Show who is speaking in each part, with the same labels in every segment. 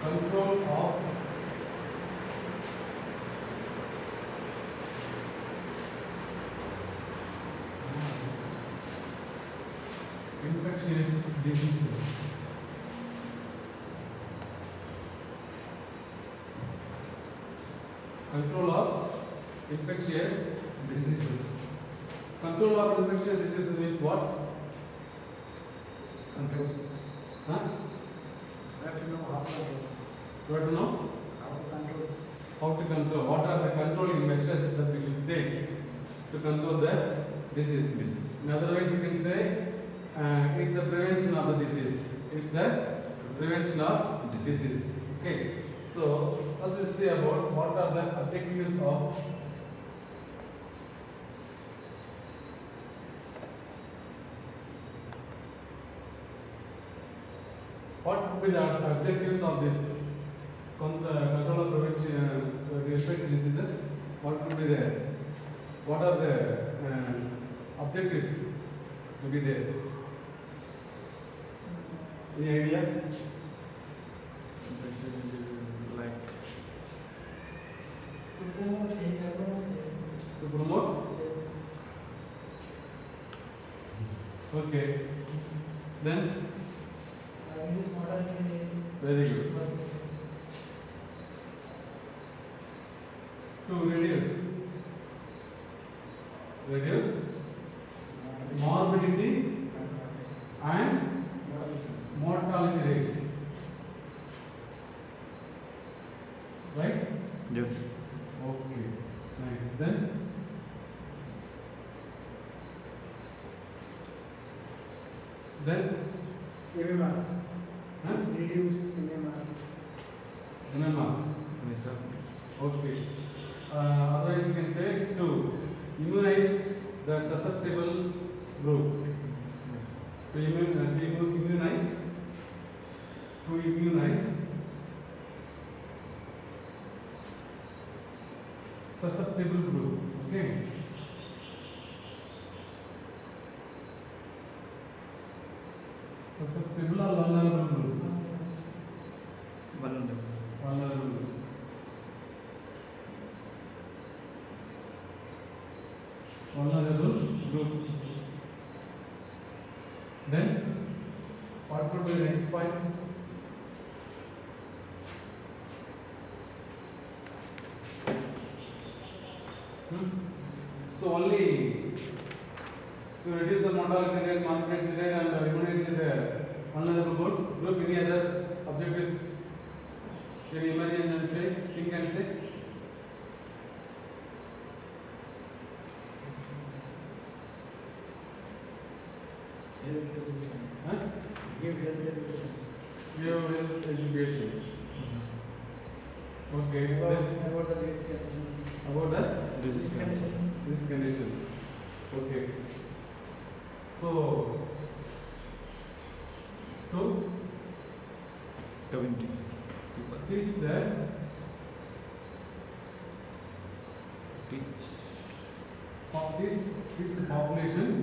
Speaker 1: control of infectious diseases. Control of infectious diseases. Control of infectious diseases means what? Confused. Huh?
Speaker 2: We have to know how to
Speaker 1: You have to know
Speaker 2: control.
Speaker 1: how to control. What are the controlling measures that we should take to control the disease? In other words, you can say it's the prevention of the disease. It's the prevention of diseases. Okay. So first we'll see about what are the objectives of what would be the objectives of this control of prevention respect diseases? What would be the what are the objectives to be there? Any idea?
Speaker 2: Like
Speaker 1: To promote? Okay. Then very good. To reduce morbidity and mortality rate. Right?
Speaker 2: yes.
Speaker 1: Okay. Nice. Then
Speaker 2: MMR.
Speaker 1: huh?
Speaker 2: Reduce MMR.
Speaker 1: Remember.
Speaker 2: Yes, sir.
Speaker 1: Okay. Otherwise, you can say to immunize the susceptible group. To immunize susceptible group. Okay. Susceptible or vulnerable group? Vulnerable group. Vulnerable group. Then, what would be the next point? So only to reduce the mortality rate, morbidity rate, and immunize the vulnerable group. Any other objectives? Can you imagine and say? Think and say.
Speaker 2: Health education.
Speaker 1: Huh?
Speaker 2: Give health education.
Speaker 1: Give health education. Okay. Then
Speaker 2: About the risk condition.
Speaker 1: about the
Speaker 2: Risk condition.
Speaker 1: this condition. Okay. So to teach the population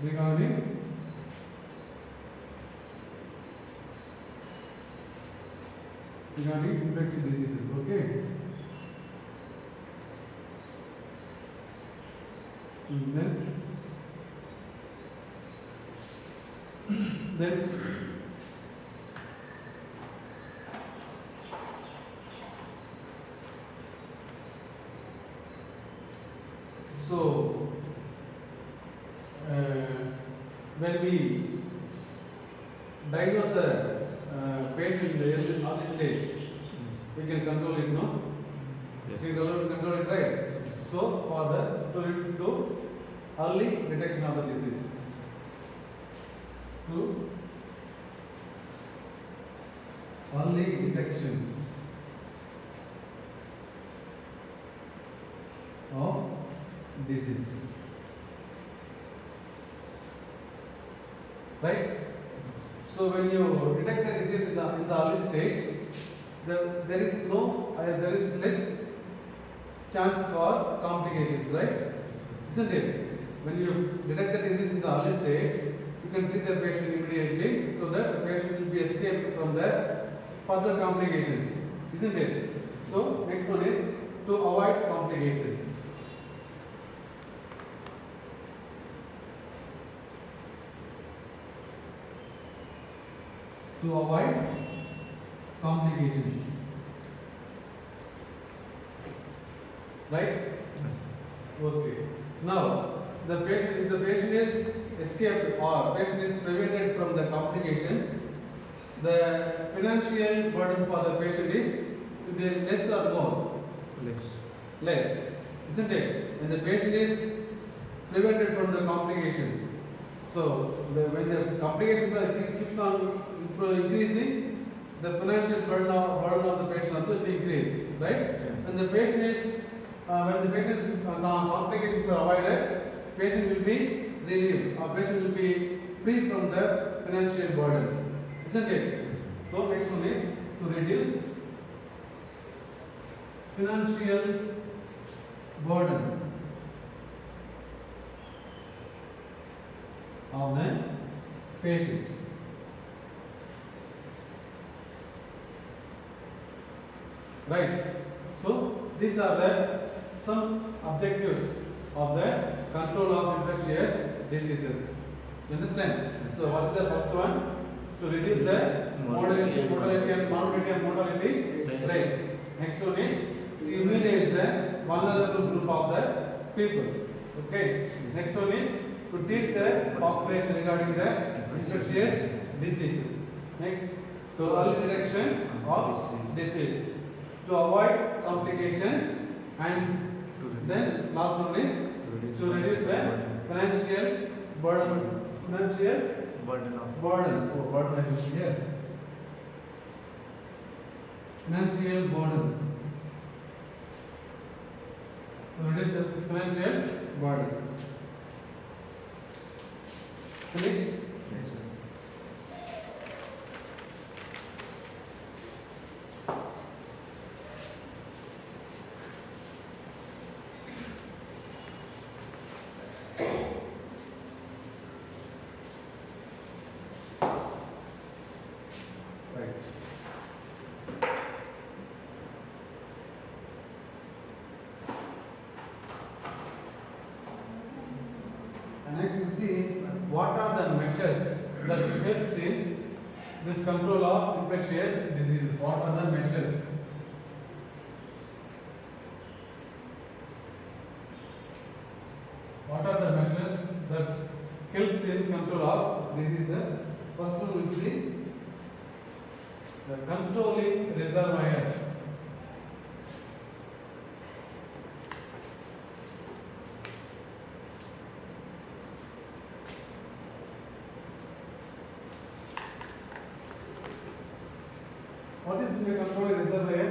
Speaker 1: regarding infectious diseases. Okay. And then so when we diagnose the patient in the early stage, we can control it, no?
Speaker 2: Yes.
Speaker 1: We can control it, right? So for the to early detection of the disease, to early detection of disease, right? So when you detect the disease in the early stage, there is less chance for complications, right? isn't it? When you detect the disease in the early stage, you can treat the patient immediately so that the patient will be escaped from the further complications, isn't it? So next one is to avoid complications. To avoid complications, right?
Speaker 2: Yes.
Speaker 1: Okay. Now, the patient, if the patient is escaped or patient is prevented from the complications, the financial burden for the patient is to be less or more?
Speaker 2: Less.
Speaker 1: Less, isn't it? When the patient is prevented from the complication, so when the complications keeps on increasing, the financial burden of the patient also will increase, right?
Speaker 2: Yes.
Speaker 1: When the patient is when the patient's complications are avoided, patient will be relieved, or patient will be free from the financial burden, isn't it? So next one is to reduce financial burden of the patient. Right. So these are the some objectives of the control of infectious diseases. You understand? So what is the first one? To reduce the mortality and morbidity and mortality rate. Next one is to immunize the vulnerable group of the people. Okay. Next one is to teach the population regarding the infectious diseases. Next, to early detection of disease. To avoid complications, and then last one is to reduce the financial burden. Financial
Speaker 2: Burden of
Speaker 1: burden. Oh, burden is here. Financial burden. To reduce the financial burden. Finish?
Speaker 2: yes, sir.
Speaker 1: Right. And next we see what are the measures that helps in this control of infectious diseases. What are the measures? What are the measures that helps in control of diseases? First one we see the controlling reservoir. What is the controlling reservoir?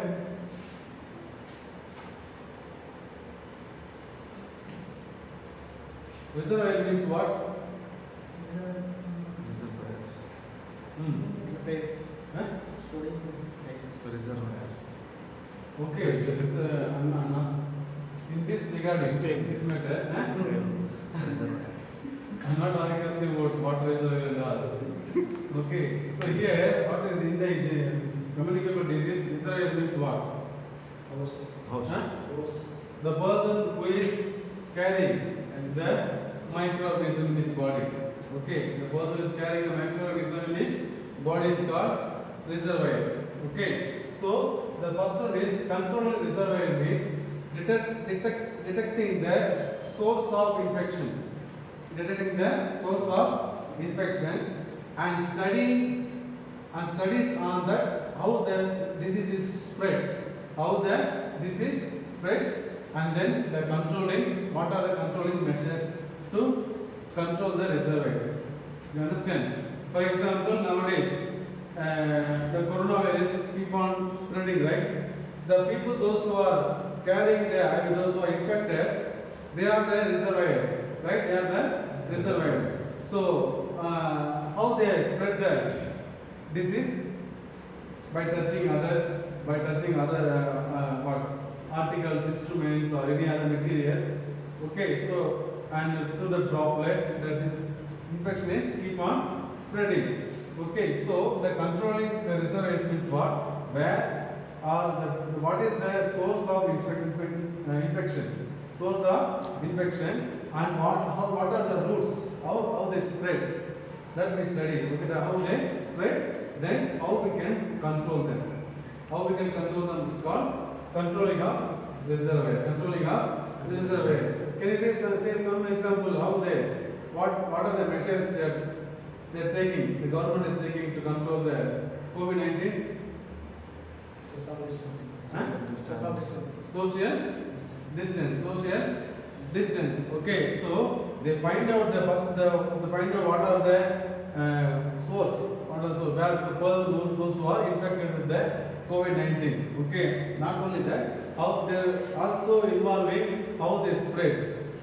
Speaker 1: Reservoir means what?
Speaker 2: Reservoir. Place.
Speaker 1: Huh?
Speaker 2: Storing place. Reservoir.
Speaker 1: Okay, so in this regard, this matter,
Speaker 2: Reservoir.
Speaker 1: I'm not arguing about what reservoir and all. Okay, so here, what is in the communicable disease, reservoir means what?
Speaker 2: Host.
Speaker 1: Huh?
Speaker 2: Host.
Speaker 1: The person who is carrying the microorganism in his body. Okay, the person who is carrying the microorganism in his body is called reservoir. Okay, so the first one is control reservoir means detecting the source of infection. Detecting the source of infection and studies on that how the disease spreads, and then the controlling, what are the controlling measures to control the reservoirs. You understand? For example, nowadays the coronavirus keep on spreading, right? The people, those who are carrying those who are infected, they are the reservoirs, right? They are the reservoirs. So how they spread the disease? By touching others, by touching other articles, instruments, or any other materials. Okay, so and through the droplet, the infection is keep on spreading. Okay, so the controlling the reservoirs means what? Where what is the source of infection? Source of infection, and what are the roots? How they spread? That we study. Okay, how they spread, then how we can control them. How we can control them is called controlling of reservoir. Controlling of reservoir. Can you please say some example how they, what are the measures they are taking, the government is taking to control the COVID-19?
Speaker 2: Social distancing.
Speaker 1: Huh?
Speaker 2: Social distance.
Speaker 1: Social distance. Okay, so they find out they find out what are the source, what are the source, where the person those who are infected with the COVID-19. Okay, not only that, how they are also involving how they spread.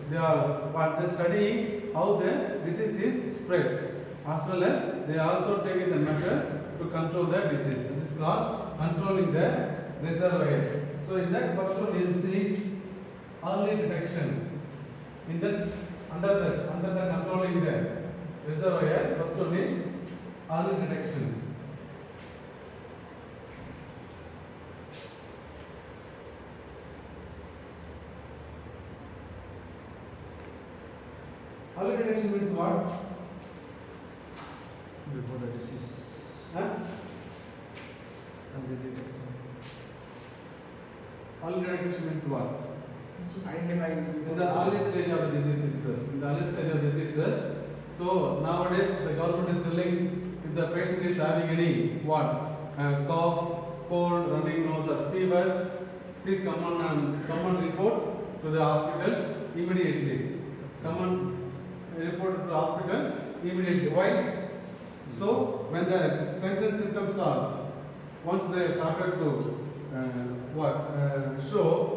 Speaker 1: They are studying how the disease is spread, as well as they are also taking the measures to control the disease. This is called controlling the reservoirs. So in that first one you will see early detection. In that under the controlling the reservoir, first one is early detection. Early detection means what?
Speaker 2: Before the disease.
Speaker 1: Huh?
Speaker 2: Early detection.
Speaker 1: Early detection means what?
Speaker 2: Identify.
Speaker 1: In the early stage of the disease itself. In the early stage of the disease itself. So nowadays the government is telling if the patient is having any what? Cough, cold, running nose or fever, please come on report to the hospital immediately. Come on report to the hospital immediately. Why? So when the symptoms are, once they started to show,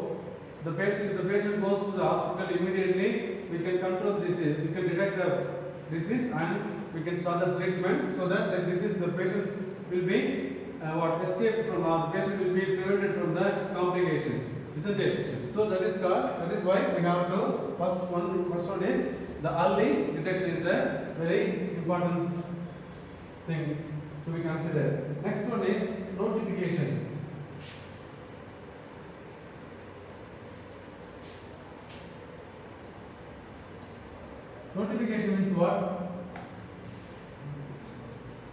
Speaker 1: the patient goes to the hospital immediately. We can control the disease. We can detect the disease and we can start the treatment so that the disease, the patients will be escape from the patient will be prevented from the complications, isn't it? So that is why we have to first one is the early detection is the very important thing to be considered. Next one is notification. Notification means what?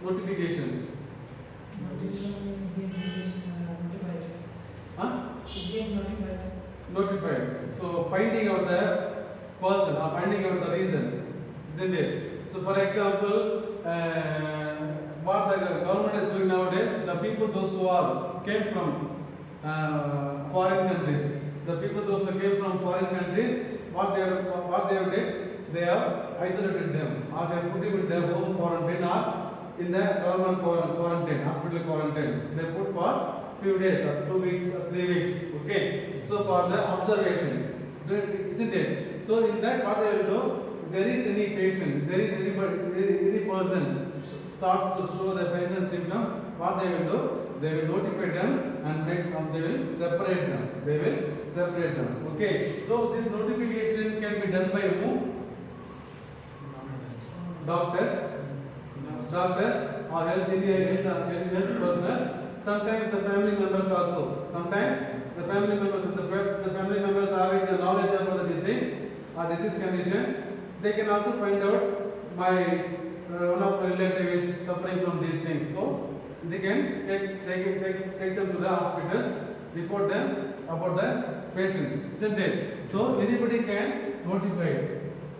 Speaker 1: Notifications. Huh? Notified. So finding out the person or finding out the reason, isn't it? So for example, what the government is doing nowadays, the people those who came from foreign countries, the people those who came from foreign countries, what they have did, they have isolated them, or they have put them in their home quarantine or in the government quarantine, hospital quarantine. They put for few days or 2 weeks or 3 weeks. Okay. So for the observation, isn't it? So in that what they will do, there is any patient, there is any person starts to show the signs and symptoms, what they will do, they will notify them and they will separate them. They will separate them. Okay. So this notification can be done by who? Doctors or health personnel. Sometimes the family members also. Sometimes the family members having the knowledge about the disease or disease condition, they can also find out my one of my relatives is suffering from these things. So they can take them to the hospitals, report them about the patients, isn't it? So anybody can notify,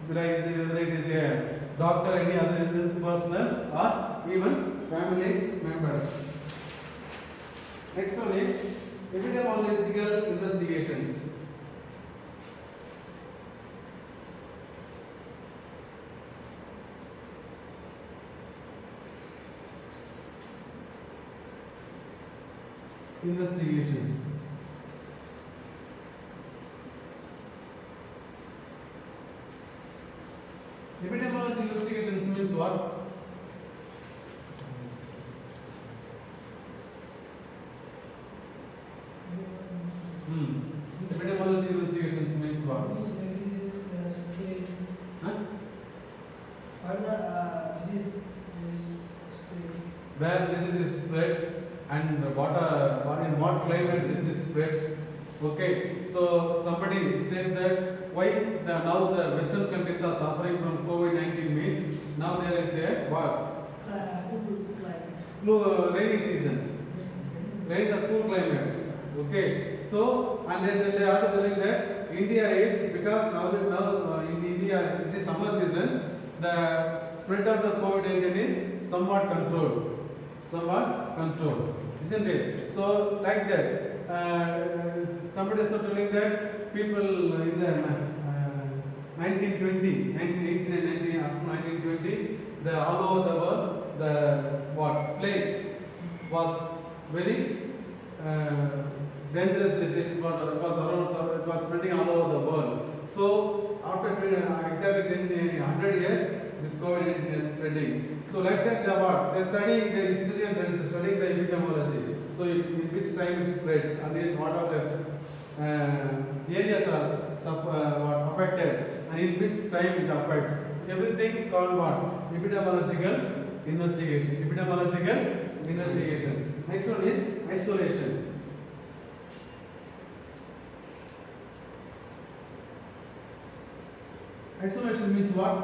Speaker 1: whether it is a doctor, any other health personnel, or even family members. Next one is epidemiological investigations. Investigations. Epidemiological investigations means what? Epidemiological investigations means what? where disease is spread and in what climate disease spreads. Okay, so somebody says that why now the Western countries are suffering from COVID-19 means now there is a what? Rainy season. Rain is a cool climate. Okay, so and then they are also telling that India is because now in India it is summer season, the spread of the COVID-19 is somewhat controlled, isn't it? So like that, somebody is also telling that people in the 1920, 1918 and 19 up to 1920, the all over the world, the plague was very dangerous disease. It was spreading all over the world. So after exactly 100 years, this COVID-19 is spreading. So like that, they studying the history and then studying the epidemiology. So in which time it spreads and in what are the areas are affected and in which time it affects. Everything called what? Epidemiological investigation. Epidemiological investigation. Next one is isolation. Isolation means what?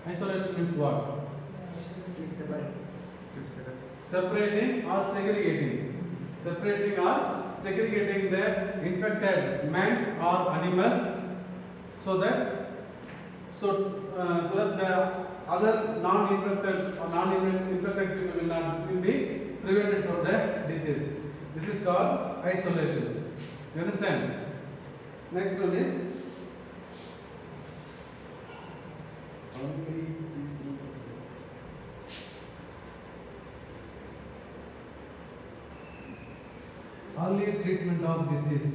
Speaker 1: Isolation means what? Separating or segregating. Separating or segregating the infected man or animals so that the other non-infected or non-infected people will be prevented from the disease. This is called isolation. You understand? Next one is early treatment of disease.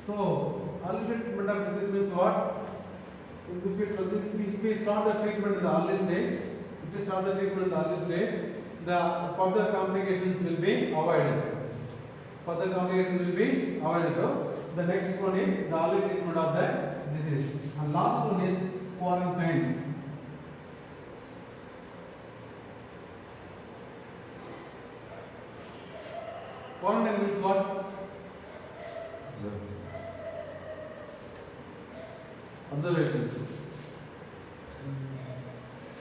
Speaker 1: So, early treatment of disease means what? If we start the treatment in the early stage, the further complications will be avoided. So, the next one is the early treatment of the disease. And last one is quarantine. Quarantine means what? Observations.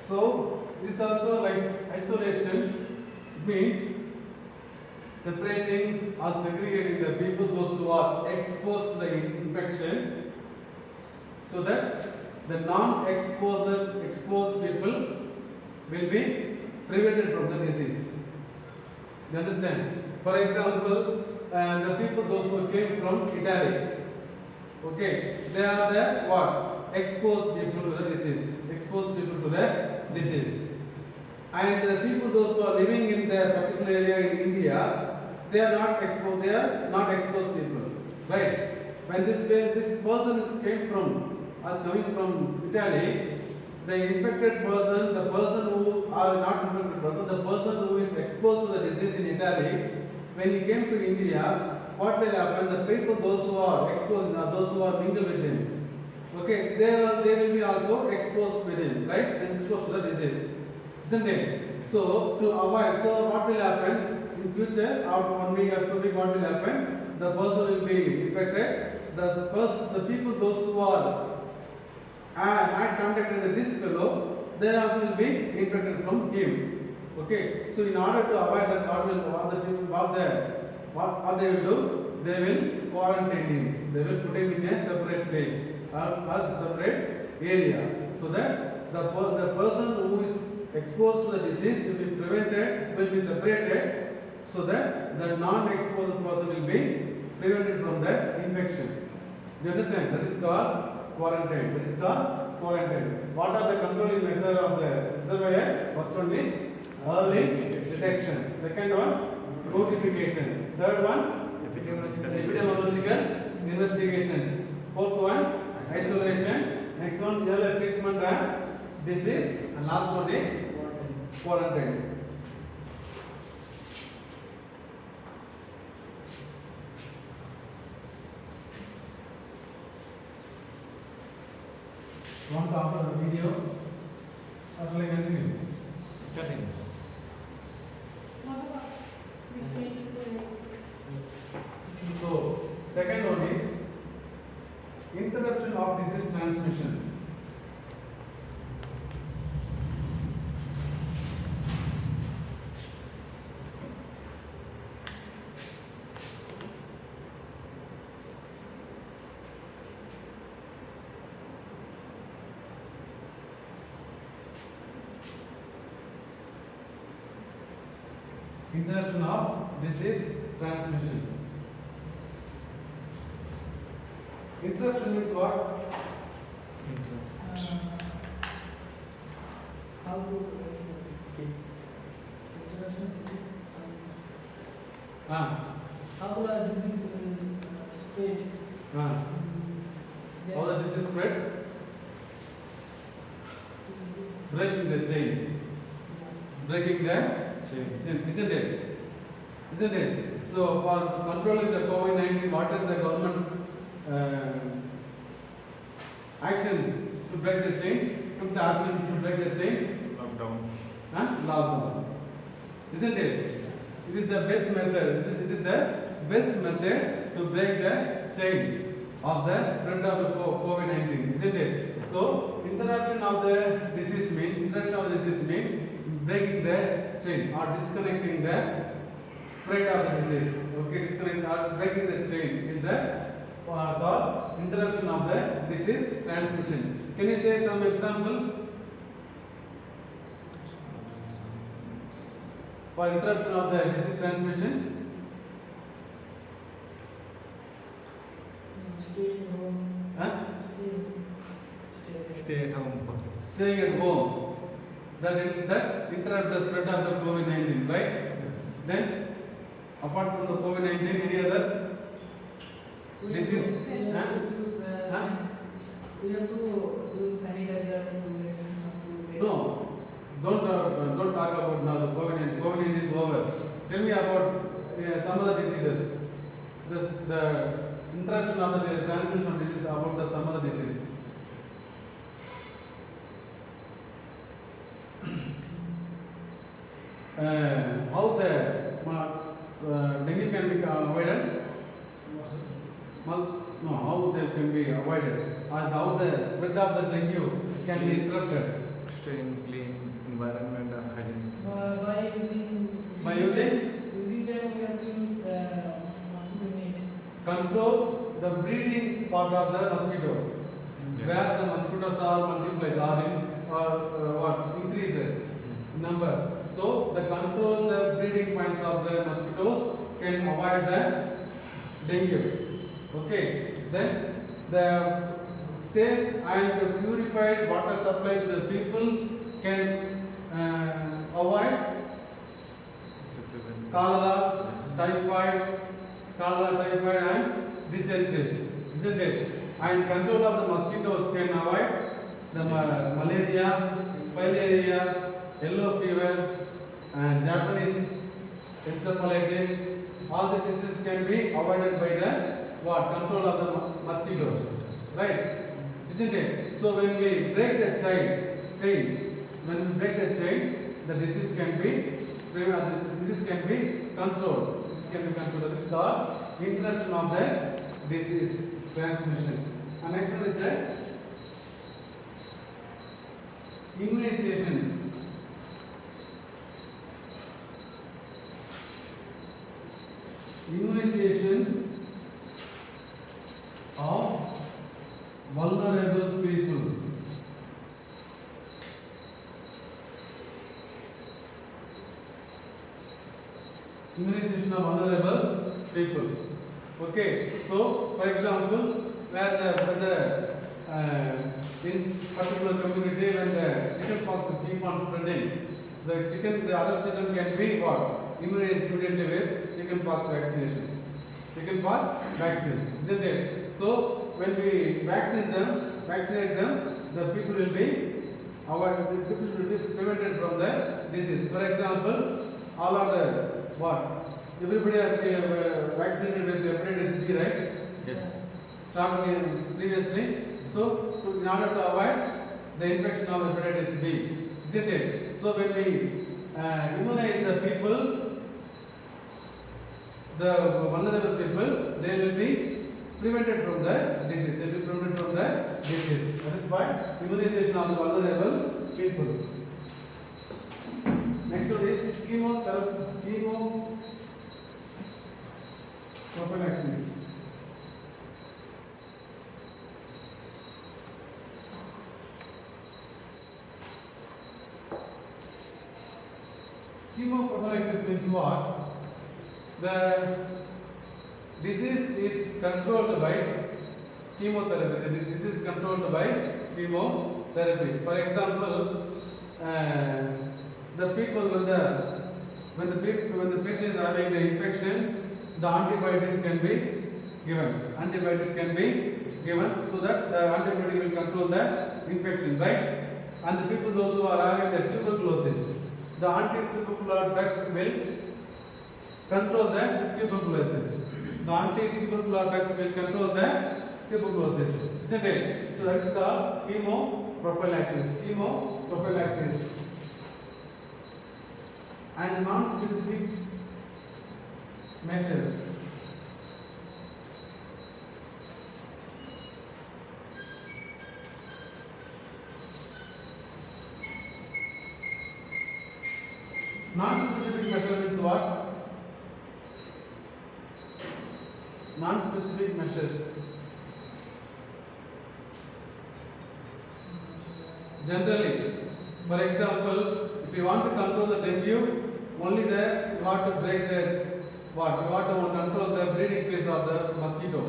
Speaker 1: So, this also like isolation means separating or segregating the people, those who are exposed to the infection, so that the exposed people will be prevented from the disease. You understand? For example, the people, those who came from Italy, okay, they are the what? Exposed people to the disease. And the people, those who are living in the particular area in India, they are not exposed people, right? When this person came coming from Italy, the infected person, the person who are not infected person, the person who is exposed to the disease in Italy, when he came to India, what will happen? The people, those who are exposed, those who are mingled with him, okay, they will be also exposed with him, right? Exposed to the disease, isn't it? So to avoid, so what will happen in future? After 1 week or 2 weeks, what will happen? The person will be infected. The people, those who are had contact with this fellow, they also will be infected from him. Okay. So in order to avoid that, what they will do? They will quarantine him. They will put him in a separate place or separate area, so that the person who is exposed to the disease will be separated, so that the non-exposed person will be prevented from the infection. Do you understand? That is called quarantine. What are the controlling measures of the surveillance? First one is early detection. Second one, notification. Third one, epidemiological investigations. Fourth one, isolation. Next one, early treatment and disease. And last one is quarantine. Want to upload a video? Or shall I continue?
Speaker 2: Cutting.
Speaker 1: So, second one is interruption of disease transmission. Interruption of disease transmission. Interruption means what?
Speaker 3: How to introduction disease
Speaker 1: Ah,
Speaker 3: how the disease will spread.
Speaker 1: ah. How the disease spread? Breaking the chain. Breaking the chain, isn't it? Isn't it? So for controlling the COVID-19, what is the government action to break the chain? Took the action to break the chain?
Speaker 2: Lockdown.
Speaker 1: Lockdown. Isn't it? It is the best method. It is the best method to break the chain of the spread of the COVID-19, isn't it? So interruption of the disease means breaking the chain or disconnecting the spread of the disease. Okay, disconnecting or breaking the chain is the called interruption of the disease transmission. Can you say some example for interruption of the disease transmission?
Speaker 3: Stay at home.
Speaker 1: Huh?
Speaker 2: Stay at home first.
Speaker 1: Staying at home. That interrupt the spread of the COVID-19, right? Then, apart from the COVID-19, any other disease?
Speaker 3: We
Speaker 1: Huh?
Speaker 3: have to use
Speaker 1: Huh?
Speaker 3: we have to use sanitizer to
Speaker 1: No, don't talk about now the COVID-19. COVID-19 is over. Tell me about some other diseases. The interruption of the transmission of disease about the some other disease. How the dengue can be avoided? No, how they can be avoided? And how the spread of the dengue can be interrupted?
Speaker 2: Stay in clean environment and hygiene.
Speaker 3: by using
Speaker 1: By using?
Speaker 3: using them we have to use mosquito net.
Speaker 1: Control the breeding part of the mosquitoes.
Speaker 2: Yeah.
Speaker 1: Where the mosquitoes are multiplies or increases numbers. So the control the breeding points of the mosquitoes can avoid the dengue. Okay. Then the safe and purified water supply to the people can avoid cholera, typhoid, and dysentery, isn't it? And control of the mosquitoes can avoid the malaria, filaria, yellow fever, and Japanese encephalitis. All the diseases can be avoided by the control of the mosquitoes, right? Isn't it? So when we break the chain, the disease can be controlled. This is called interruption of the disease transmission. And next one is the immunization. Immunization of vulnerable people. Immunization of vulnerable people. Okay, so for example, in particular community when the chicken pox keep on spreading, the other children can be immunized immediately with chicken pox vaccination. Chicken pox vaccine, isn't it? So when we vaccinate them, the people will be prevented from the disease. For example, all are the everybody has been vaccinated with hepatitis B, right?
Speaker 2: Yes.
Speaker 1: Started previously. So in order to avoid the infection of hepatitis B, isn't it? So when we immunize the people, the vulnerable people, they will be prevented from the disease. They will be prevented from the disease. That is why immunization of the vulnerable people. Next one is chemoprophylaxis. Chemoprophylaxis means what? The disease is controlled by chemotherapy. The disease is controlled by chemotherapy. For example, the people when the patient is having the infection, the antibiotics can be given. Antibiotics can be given so that the antibiotic will control the infection, right? And the people those who are having the tuberculosis, the anti-tubercular drugs will control the tuberculosis. The anti-tubercular drugs will control the tuberculosis, isn't it? So that's called chemoprophylaxis. Chemoprophylaxis. And non-specific measures. Non-specific measure means what? Non-specific measures. Generally, for example, if you want to control the dengue, only there you have to break the what? You have to control the breeding place of the mosquito,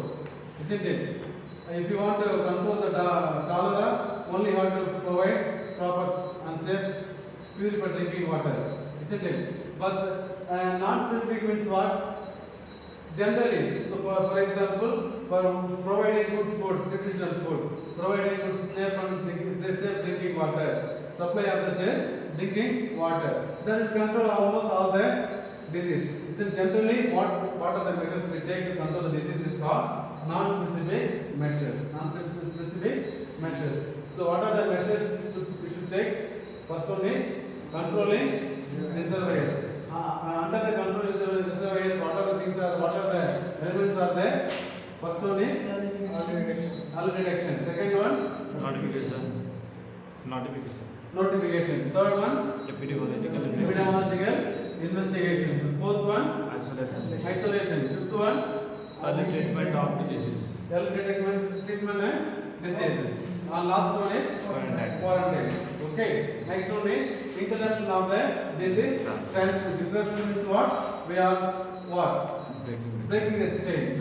Speaker 1: isn't it? And if you want to control the cholera, only you have to provide proper and safe purified drinking water, isn't it? But non-specific means what? Generally, so for example, for providing good food, nutritional food, providing good safe drinking water, supply of the safe drinking water, that will control almost all the disease. So generally, what are the measures we take to control the disease is called non-specific measures. Non-specific measures. So what are the measures we should take? First one is controlling reservoirs. Under the control reservoirs, what are the elements are there? First one is early detection. Second one, notification. Third one, epidemiological investigations. Fourth one, isolation. Fifth one,
Speaker 2: early treatment of the disease.
Speaker 1: early treatment and diseases. And last one is quarantine. Okay. Next one is interruption of the disease transmission. Interruption means what? We are what? Breaking the chain.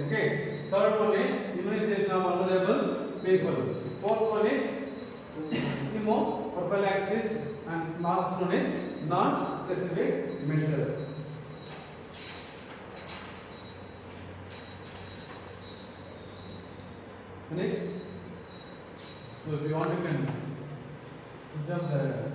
Speaker 1: Okay. Third one is immunization of vulnerable people. Fourth one is chemoprophylaxis, and last one is non-specific measures. Finished? So if you want, you can sit down there.